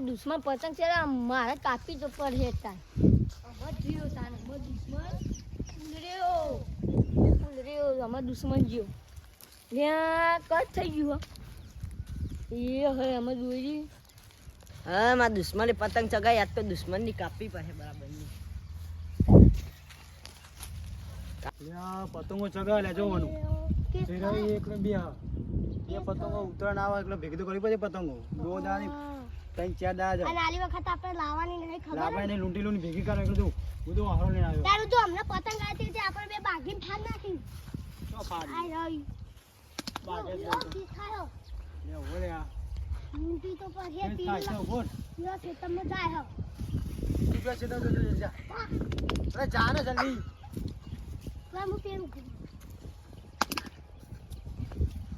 અમાર દુશ્મન પતંગ છે મારે કાપી તો પડે તાર અમાર જીઓ તાર અમાર દુશ્મન ઉલર્યો અમાર દુશ્મન જીઓ ત્યાં કટ થઈ ગયું એ હવે અમે જોઈ હા મારા દુશ્મને પતંગ ચગાઈ આજ તો દુશ્મનની કાપી પડે બરાબરની પતંગો ચગાવે લે જોવાનું એકલો બે પતંગો ઉતરાણ આવે એટલે ભેગી તો કરવી પડે પતંગો દો દાની ત્રણ ચાર દાડા અને આલી વખત આપણે લાવવાની નહીં ખબર લાવવાની લૂંટી લૂંટી ભેગી કરે એટલે બધું હારો લઈને આવ્યો તારું તો અમને પતંગ આતી છે આપણે બે બાગીને ઠાર નાખી તો ફાડી આઈ રહી બાગે કી ખાયો લે ઓલે આ લૂંટી તો પર હે ખાય છે બોલ યો છે તમે જાય હો તું કે છે તો જા અરે જા ને જલ્દી લા મુ પેરું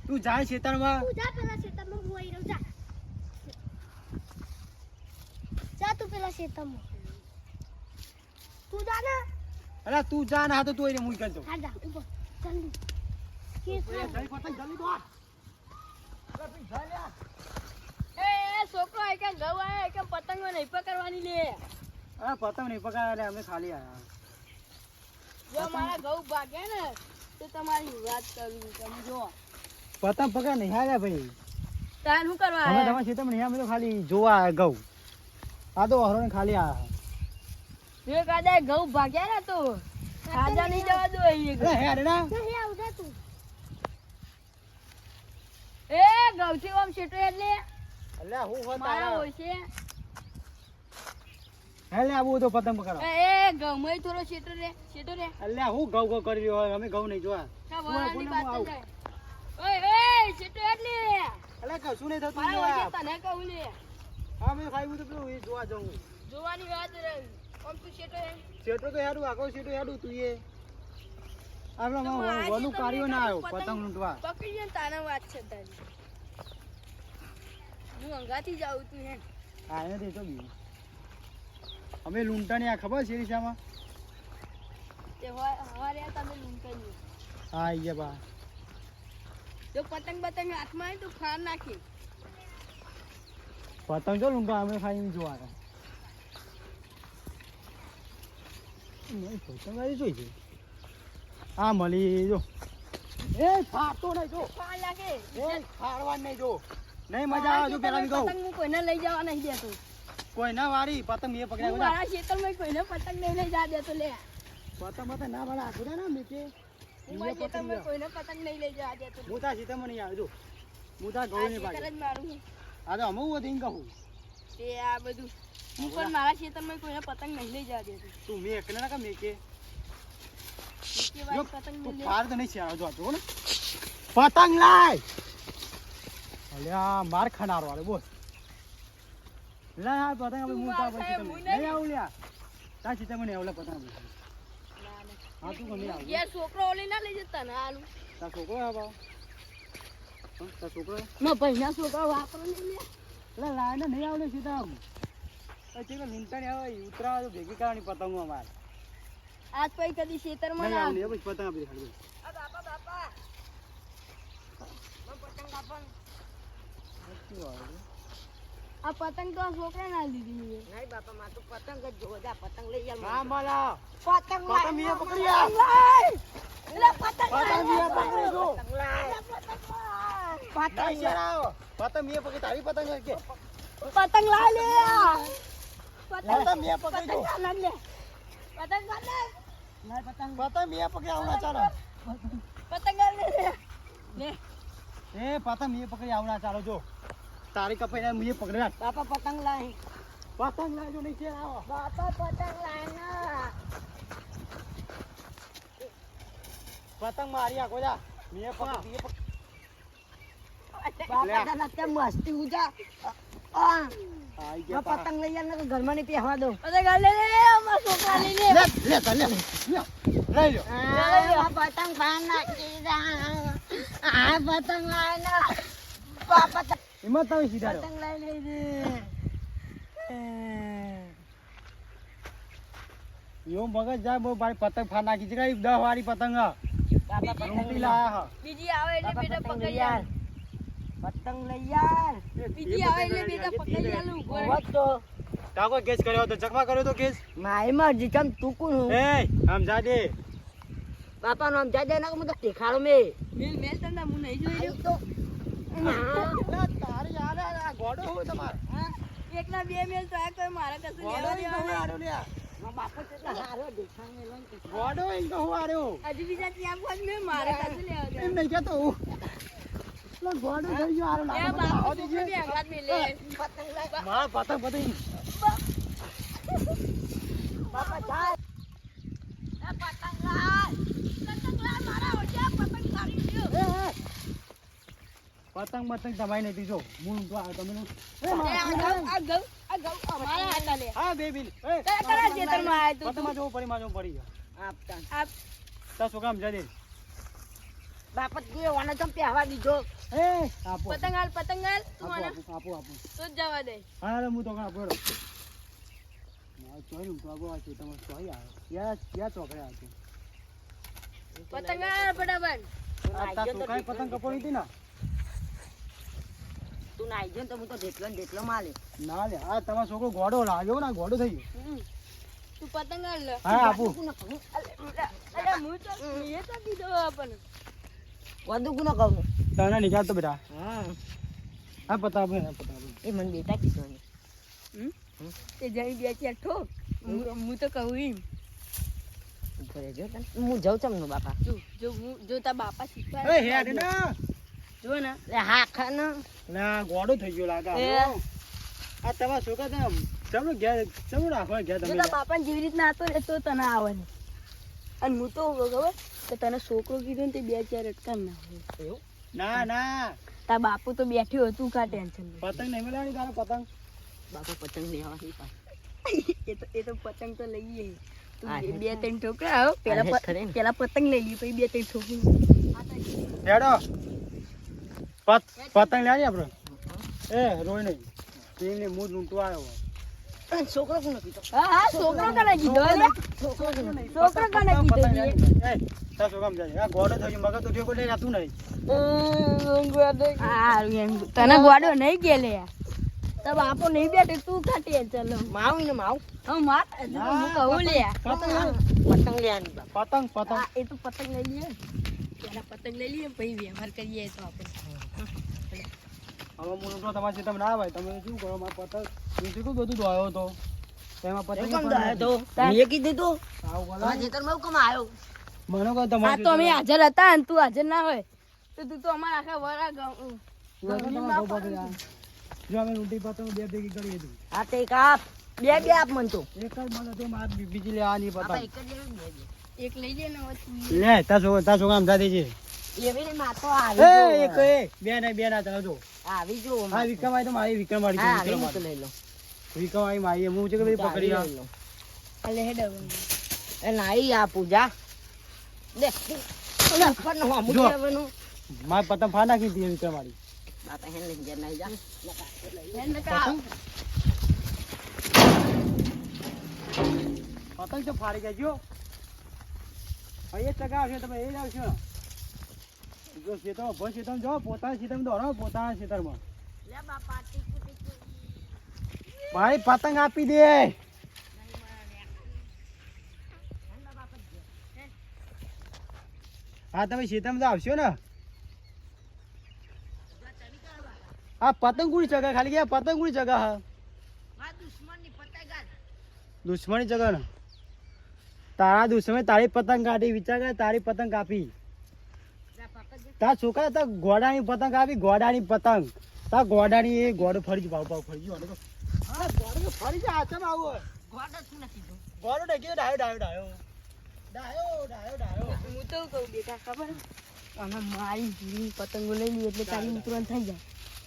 તું જાય ખેતરમાં તું જા પેલા ખેતરમાં હું આઈ રહું જા જા તું પેલા ખેતરમાં તું જા ને અરે તું જા ને હા તો તું એને મુઈ કરજો હા જા ઉભો જલ્દી કે જલ્દી પતંગ જલ્દી દોડ અરે તું જા લે એ છોકરો આઈ કે ગવ આય કે પતંગો નહીં પકડવાની લે આ પતંગ નહીં પકડાય અમે ખાલી આયા જો મારા ઘઉં ભાગે ને તો તમારી વાત કરું તમે જો પતંગ પકડા નહીં આયા ભાઈ તાન શું કરવા અમે તમારા ખેતરમાં નહીં અમે તો ખાલી જોવા આયા ઘઉં આ તો હરોને ખાલી આયા જે કાદા ઘઉં ભાગ્યા ને તો ખાજા નહીં જવા દો અરે હેડ ના નહીં આવતા તું એ ઘઉંથી ઓમ છેટો એટલે અલ્યા હું હોતા મારા હોય છે હેલે આવું તો પતંગ પકડો એ ઘઉંમાં થોડો છેટો રે અલ્યા હું ઘઉં ઘઉં કરી રહ્યો હોય અમે ઘઉં નહીં જોવા કા વરાની વાત કરે ઓય એ છેટો એટલે અલ્યા કશું નહીં થતું મારા હોય યાર છે તને કહું લે હા મેં ખાઈ તો પેલું એ જોવા જવું જોવાની વાત રહી ઓમ તું છેટો હે શેઠો તો હેડું આખો શેઠો હેડું તું એ આપડે વનું કાર્યો ના આવ્યો પતંગ લૂંટવા પકડી જાય તાને વાત છે તારી હું અંગાથી જાઉં તું હે હા એને દેતો બી અમે લૂંટાની આ ખબર છે રીસામાં તે હવારે તમે લૂંટાઈ હા આઈ ગયા બા જો પતંગ હાથમાં આવે તો ફાર નાખી પતંગ જો લૂંટા અમે ખાઈને જોવા પતંગ આવી જોઈ છે આ મળી જો એ ફાટતો નહીં જો ફાર લાગે એ ફાડવા નહીં જો નહીં મજા આવે જો પેલા બી કહું પતંગ હું કોઈને લઈ જવા નહીં દેતો કોઈ ના વારી પતંગ એ હું પકડ્યા મારા ખેતરમાં કોઈને પતંગ નહીં લઈ જવા દેતો લે પતંગ ના વાળા આખું ના મીકે હું મારા ખેતરમાં કોઈને પતંગ નહીં લઈ જવા દેતો હું તા સીતામાં નહીં આવ્યો જો હું તા ગૌ નહીં ખેતર જ પાડ્યો મારું આ તો અમુક વધીને કહું તે આ બધું હું પણ મારા ખેતરમાં કોઈને પતંગ નહીં લઈ જવા દેતો તું મેં એકને ના કા મેકે કે ભાઈ પતંગ તું નહીં લે ફાડ તો નહીં છે જો ને પતંગ લાય અલ્યા માર ખાનાર વાળો બોલ લાય આ પતંગ આપણે મુંતા પછી તમે નહીં આવું લ્યા તા સીતામાં નહીં આવલા પતંગ હા તું નહીં આવ યાર છોકરો ઓલી ના લઈ જતા ને આલુ તા છોકરો આવો તા છોકરો ના ભાઈના છોકરા વાપરો ને લે એટલે લાય ને નહીં આવલે સીતા પછી તો લૂંટાણી આવે ઉતરાવા તો ભેગી કરવાની પતંગો અમારે આજ પછી કદી ખેતરમાં નહીં ના આવલે પછી પતંગ આપી ખાલી આ બાપા પતંગ કાપણ આ પતંગ તો આ છોકરા ના લીધી મેં નહીં બાપા માં તો પતંગ જ જોવો જા પતંગ લઈ આવ ના માલા પતંગ પતંગ મીએ પકડી આ એટલે પતંગ પતંગ મીએ પકડી જો પતંગ નહીં શરાવો પતંગ મીએ પકડી તારી પતંગ કે પતંગ લાય લે પતંગ મીએ પકડી જો ના લે પતંગ ના લે નહીં પતંગ મીએ પકડી આવના ચાલો પતંગ લે લે એ પતંગ મીએ પકડી આવના ચાલો જો તારી કપાઈને મીએ પકડી રાખ બાપા પતંગ લાય પતંગ લાજો નહીં શરાવો બાપા પતંગ લાય ના પતંગ મારી આખો જા મીએ પકડી બાપા તને કેમ મસ્તી ઉજા આ આઈ ગયા પતંગ લઈ આને તો ઘરમાં નહીં પહેવા દો પતંગ લે લે અમાર છોકરા લઈ લે લે લે લે લઈ લો પતંગ પાન નાખી આ પતંગ લાય ના બાપા હિંમત તમે સીધા પતંગ લઈ લે યો મગજ જાય બહુ ભાઈ પતંગ ફા નાખી છે કઈ 10 વાળી પતંગ બાપા પતંગ લૂંટી લાયા બીજી આવે એટલે બેટા પકડી યાર પતંગ લઈ યાર બીજી આવે એટલે બેટા પકડી આલું ઉભો રહે. હોત તો તાકો કેસ કર્યો તો ચકવા કર્યો તો કેસ મારી મરજી ચમ તું કોણ હું એ આમ જા દે બાપા નામ જા દે ના હું તો દેખાડો મે મેલ મેલ તને હું નહીં જોઈ રહ્યો. તો તારી યાર આ ગોડો હું તમાર એકના બે મેલ તો આ કોઈ મારે કશું ગોડો લેવા ઈ તો હું દેવા આર્યો લ્યા મારા બાપા કેટલા હારો દેખાણ મે લોન ગોડો ઈ તો હું આર્યો હજી બીજા ત્યાં કોણ મેં મારે કશું લેવા દેવા. એમ નહીં કેતો હું લો ગોડો થઈ ગયો આરો એ લાગે બાપુ છોકરો બી આઘાત મેલે. પતંગ લાય માર પતંગ પતંગ બાપા જા એ પતંગ લાય. પતંગ લાય મારા ઓછા પતંગ કાઢી દ્યો. પતંગ પતંગ તમારી નથી જો હું તો આ તમે એ આ ઘઉં અમારા હાથમાં લે. હા બેબી એ કરા ખેતરમાં આય તું પતંગમાં જોવું પડી માં જોવું પડી આપતા આ તા શું કામ જા દે બાપા તું ઓને ચમ પહેવા દીધો એ આપો પતંગ હાલ તું આપો આને આપો આપો તો જ જવા દે. હા હું તો આપો ચોર્યું તો આગો આ છે તમે ચોઈ આવે ક્યાં ચોકડે આ છે પતંગ હાલ ફટાફટ. આ તા સુકાઈ પતંગ કપોડી હતી ને તું નાઈ જો તો હું તો જેટલો ને જેટલો માલે ના લે આ તમારો છોકરો ગોડો લાગ્યો ને ગોડો થઈ ગયો તું પતંગ હાલ લે. હા આપું અરે હું તો એ તો દીધો આપણને. વધુ ગુનો કહું તને નિકાલ તો બેટા હા હા પતા આપે પતા આપે એ મને બેટા કીધો ને તે જઈ બે ચાર ઠોક. હું તો કહું એમ. ઘરે જો તને હું જાઉં ચમ નો બાપા જો તાર બાપા એ શીખવાય હેડ ના જો ને લે હા ખા ને ના ગોડો થઈ ગયો લાગે એ. આ તમારા છોકરા તમે ચમનો રાખો ઘેર જો તમે તાર બાપાને જેવી રીતના હતો ને તો તને આવે ને. અને હું તો ખબર કે તને છોકરો કીધો ને તે બે ચાર અટકા ના હોય. એવું ના ના તાર બાપુ તો બેઠ્યો હતું કા ટેન્શન નહીં. પતંગ નહીં મળવાની તારો પતંગ બાપા પતંગ લેવાની એ તો પતંગ તો લઈએ તું હા, બે ત્રણ ઠોકરા આવો હા, હેડ ખરી ને. પેલા પતંગ લઈ લઈએ પછી બે ત્રણ ઠોકરી. હેડો પતંગ લેવાની આપણે એ રોય નહીં તેમને મૂળ લૂંટવા આવ્યો છોકરો કોણ કીધો હા છોકરો કને કીધો લે છોકરો કને કીધો લે. તાર છોકરામ જાય આ ગોડો થઈ ગયો મગજ તો ઠેકો લઈને આતું નહીં તને ગોડો નહીં કે લે તાર બાપો નહીં બેઠે તું ખાટી ચાલો માવ ને માવ હા માર હજુ તો હું કહું લે પતંગ પતંગ લેવાની બાપા પતંગ પતંગ હા, એ તો પતંગ લઈ લઈએ પેલા પતંગ લઈ લઈએ પછી વ્યવહાર કરીએ તો આપણે હવે હું તો તમારી સીધા ના આવે તમે શું કરો મારા પતંગ હું શું બધું દોયો હતો તેમાં પતંગ કેમ દાય તો મેં કીધું તો આવું બોલા તમારા ખેતરમાં કેમ આવ્યો મને કહો આ તમારી તો અમે હાજર હતા ને તું હાજર ના હોય તો તું તો અમારા આખા વરા જો અમે ઊંટી પતંગ બે ભેગી કરી હતી આ તે કાપ બે આપ મન તો એક જ મને તો માર બીજી લેવાની બાપા પતંગ એક જ લેવી ને બે. એક લઈ લે ને હવે તું લે તાર છોકરા આમ જાતી છે એવી ને માં તો એ આવી એક જો એ બે ના ચાલો જો આવી જો હા વિક્રમ આવી તો મારી વિક્રમ હા વાળી આવી હું તો લઈ લો વિક્રમ આવી મારી હું છે કે બધી પકડી આ લઈ લો અલે હેડ એ નાઈ આ પૂજા લે ઓલા પર નો હમું જો. કેવાનું માર પતંગ ફા નાખી હતી વિક્રમ વાળી બાપા હેન લઈ જા નાઈ જા હેડ કા પતંગ તો ફાડી ગયા જો એ ટકા આવશે તમે એ જ આવશો જો ખેતરમાં ભર ખેતરમાં જાઓ પોતાના ખેતરમાં દોડો પોતાના ખેતરમાં લે બાપા ટીકુ ટીકુ મારી પતંગ આપી દે હા તમે ખેતરમાં તો આવશો ને આ પતંગ કુડી જગા ખાલી કે પતંગ કુડી જગા હા આ દુશ્મનની પતંગ આ દુશ્મની જગા ને તારા દુશ્મન તારી પતંગ કાઢી વિચાર કર તારી પતંગ કાપી તાર છોકરા તાર ઘોડાની પતંગ કાપી ઘોડાની પતંગ તાર ઘોડાની એ ઘોડો ફરી ભાવ ભાવ ફરી ગયો હા ઘોડો ફરી જાય આચમ આવો ગોડો શું નથી જો ઘોડો ડગ્યો ડાયો હું તો કહું બેટા ખબર અમે મારી જીવી પતંગો લઈ લઈએ એટલે તારી ઉતરણ થઈ જાય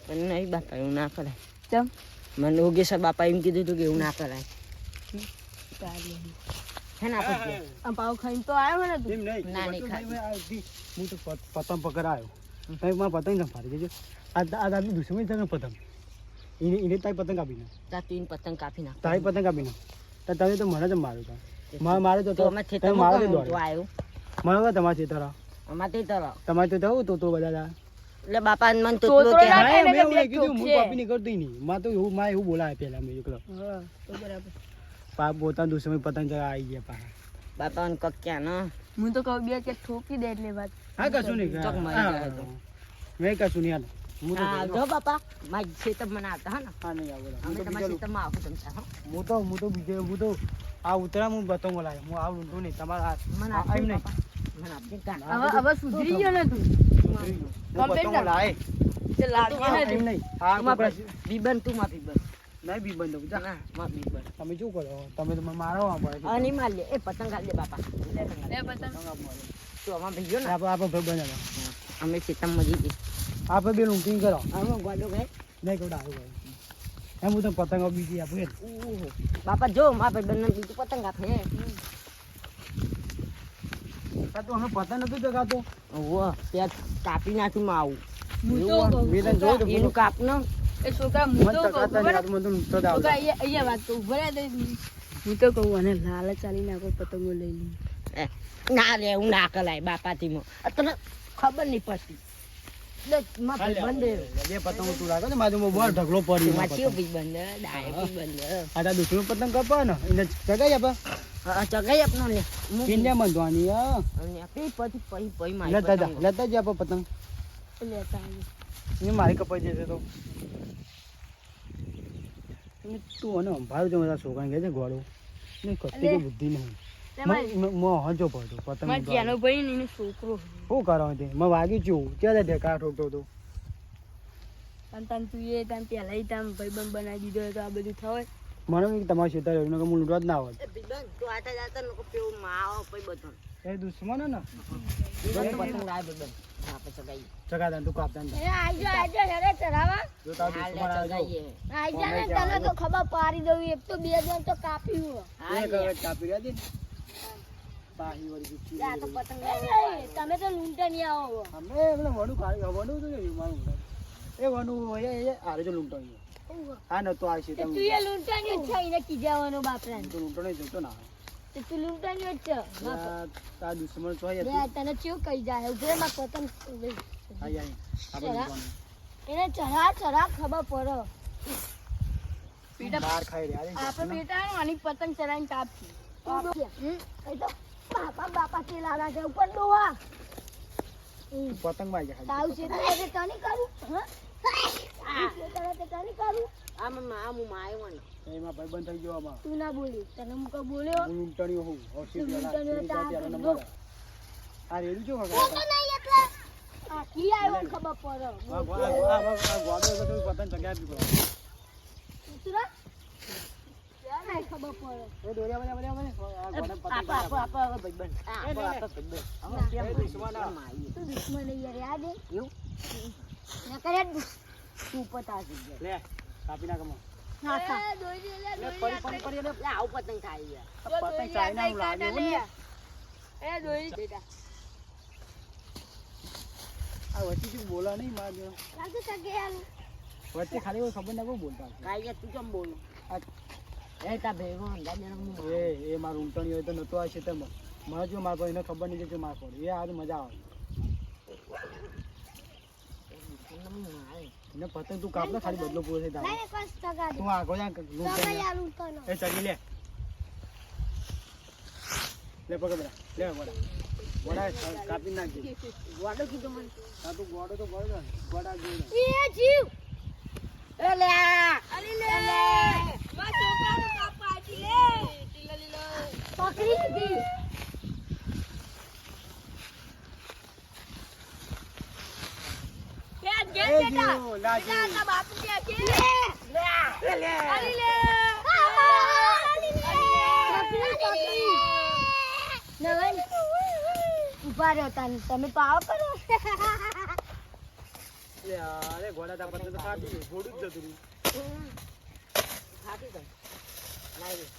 મને નહીં બાપા એવું ના કરાય ચમ મને ઓગેસર બાપા એમ કીધું હતું કે એવું ના કરાય તારી હે ને આપણે આ પાવ ખાઈને તો આવ્યો ને તું એમ નહીં ના, નહીં ખાધી. હું તો પતંગ પકડ આવ્યો સાહેબ મારા પતંગ ના ફાડી દેજો આ તારી દુશ્મની છે ને પતંગ એને તારી પતંગ કાપીને તા તું એને પતંગ કાપી નાખ તારી પતંગ કાપીને તો તમે તો મને જ માર્યો તા મારે તો તો અમે તમે ખેતરમાં મારો કોણ તો દોડ્યો આવ્યો મને કહો તમારે ખેતર અમારે તે તરફ તમારે તો થવું તો બધા એટલે બાપા મને તો તોતરો કે ના હા, થાય ને મેં કે એવું બે નહીં કીધું, હું ચોક છે. પાપીની કરતો ય નહીં. માં તો એવું બોલાય પેલા મેં એકલો. હા તો બરાબર. પાપ પોતાના દુશ્મન પતંગ ચગાવવા આવી ગયા પાછા. બાપા ને કક્યા ન હું તો કહું બે કે ઠોકી દે એટલે વાત. હા, કશું નહીં. ચોક મારી જાય તો. મેં કશું નહીં હાલ. હું તો હા જઉં. જો બાપા મારી ખેતર મને આવતા હા ને હા, નહીં આવું. અમે તમારા ખેતરમાં આવું તમ તાર, હો. હું તો આ ઉતરા હું પતંગો લાવ્યો. હું આવું ઊંધું નહીં. તમારા મને આ આપજો એમ નહીં. બાપા. મને આપજો કાં. હવે સુધરી ગયો ને તું. ઉતરી ગયો. હું Complete પતંગો ના. લાવે. તે લાગે હા, ને એમ તું. નહીં. હા, તું માં કોકરા- બીબન તું માં બીબન નહીં બી બંધ જા. ના માં બીબન તમે શું કરો? તમે તો મને મારો પડે. અને માર લે એ પતંગ આલ દે બાપા લે પતંગ. તું આમાં ભઈયો ને આપણે ભાઈ બનાવો. અમે ખેતરમાં જઈએ આપણે બે લૂંટીને કરો. આમાં ગોડો ગઈ નહીં કહું આવું ભાઈ. એમ હું તો પતંગો બીજી આપું એ. બાપા જો મા ભાઈ બંને બીજું પતંગ આપે તો અમે પતંગ નતું જગાતો. ઓહો ત્યાં કાપી નાખી માં આવું હું તો કહું, મેં તને જોયું તો એનું કાપ ન એ છોકરા હું મને તો કહું, ચગાતા ખબર નહીં આવતું, મને તો નૂતતો જ આવડે. છોકરા અહીંયા વાત કહું, ઉભા રહે તો હું તો કહું અને લાલચ ચાલી નાખો પતંગો લઈ લઈ. ના રે હું ના કલાય બાપાથી મો તને ખબર નહીં પડતી મા ભાઈ બંધ બે પતંગો તું લાગે ને મારી બહુ ઢગલો પડી માં ચિયો ભાઈ બંધ ડાય ભાઈ બંધ આ તાર દુશ્મન પતંગ કપા ને એને ચગાઈ આપે. હા ચગાઈ આપનો ને પીને બાંધવાની હા. અને આપી પછી પછી પછી મારી લેતા જા પતંગ. લેતા જ આપે પતંગ. લેતા આવીએ. એ મારી કપાઈ જશે તો તું અને અંભાર જો મારા છોકરાને કહે છે ગોળું નહીં કતી કે બુદ્ધિ નહીં. તેમાં હજો પડતો પતંગ મારા ત્યાંનો ભાઈ ને એનો છોકરો શું કરો તે મેં વાગી છું ક્યારે ઢેકા ઠોકતો હતો. અને તને તું એ તને પહેલા તામ ભાઈબંધ બનાવી દીધો હોય તો આ બધું થવાય. મને બી તમારા ક્ષેત્ર એવું કે હું લૂંટવા જ ના આવત. એ બીબન તું આટા જાતા नको પેવું માવો પછી બધું એ દુશ્મન હે ને પતંગ લાય બીબન હા પછી ચગાઈ ચગાતા તું કાપતા ને. એ આજો હેરે ચરાવા જો તાર દુશ્મન આવે તો ચગાઈએ આજા ને તને તો ખબર પાડી દઉં એક તો બે જણ તો કાપ્યું એક હવે કાપી રહ્યા હતી ને. પાહી વળી ગુચ્છી આ તો પતંગ એ તમે તો લૂંટા નહીં આવો અમે એટલે વણું ખાલી વણું તો જોયું મારું એ વણું એ આરે જો લૂંટો આ નતો આ છે તે તું એ લૂંટા નહીં છે એને કીજાવાનો બાપરાને તો લૂંટો નહીં જોતો ના તે તું લૂંટા નહીં છે તાર દુશ્મન છો લે તને ચેવું કહી જાય ઉભરે માં પતંગ આઈ આઈ આપણે એને ચઢા ચઢા ખબર પડો બાર ખાઈ રહ્યા આપણે બેટા આની પતંગ ચડાવીને કાપી એ તો બાપા બાપા તે લાલા છે ઉપર ડોહા પતંગ માં જાય તાવ છે તો તને કરું હા તે તને કરું આમ માયો ને એમાં ભાઈ બંધ થઈ ગયો આમાં તું ના બોલી તને હું કો બોલ્યો હું લૂંટણીઓ હોઉં હોશી તું લૂંટણીઓ તો આ નંબર આ રેડું જો તો નહીં એટલે આ કી આવ્યો ને ખબર પડો ગોડો તો પતંગ ચગાવી દીધો ઉતરા યાર નહીં ખબર પડે એ દોરિયા બને આ ગોડા પતંગ આપા ભાઈ બંધ આપા ભાઈ બંધ અમે કેમ દુશ્મન આ. માઈએ તું દુશ્મન યાર યાદ હે એવું ના કરે તું પતા જગ્યા લે કાપી નાખ માં ના ખા લે પડી લે આવું પતંગ થાય યાર પતંગ ચાઇના હું લાગે એવું ને એ દોરી બેટા આ વચ્ચે શું બોલા નહીં માર જો લાગે સગે યાર વચ્ચે ખાલી કોઈ ખબર ના કોઈ બોલતા કાઈ તું કેમ બોલું એ તા ભેગો અંદાજે હું એ મારું ઊંટણી હોય તો નતો આ ક્ષેત્રમાં મને જો માર પર એને ખબર નહીં કે માર પડે એ આ મજા આવે એને પતંગ તું કાપ ને ખાલી બદલો પૂરો થઈ જાય લાય કોસ સગા દે તું આગો જા સગા લૂંટણી યાર ઉતનો એ ચડી લે લે પકડ લે વડા કાપી નાખજે ગોડો કીધું મને આ તું ગોડો તો ગોડો ગોડા જોડે એ જીવ એ લે અલી લે મા છોકરાનો કાપ પાડી લે ટીલા લીલો પકડી દીધી કે ગેમ એ બેટા જીવો, લાજી. બેટા તા બાપુ કે લે અલી લે નવન ઉભા રહ્યો તમે પાવ કરો અરે ગોડા તા પતંગ તો કાપી ગોડું જ જતું ખાતી તો લાવી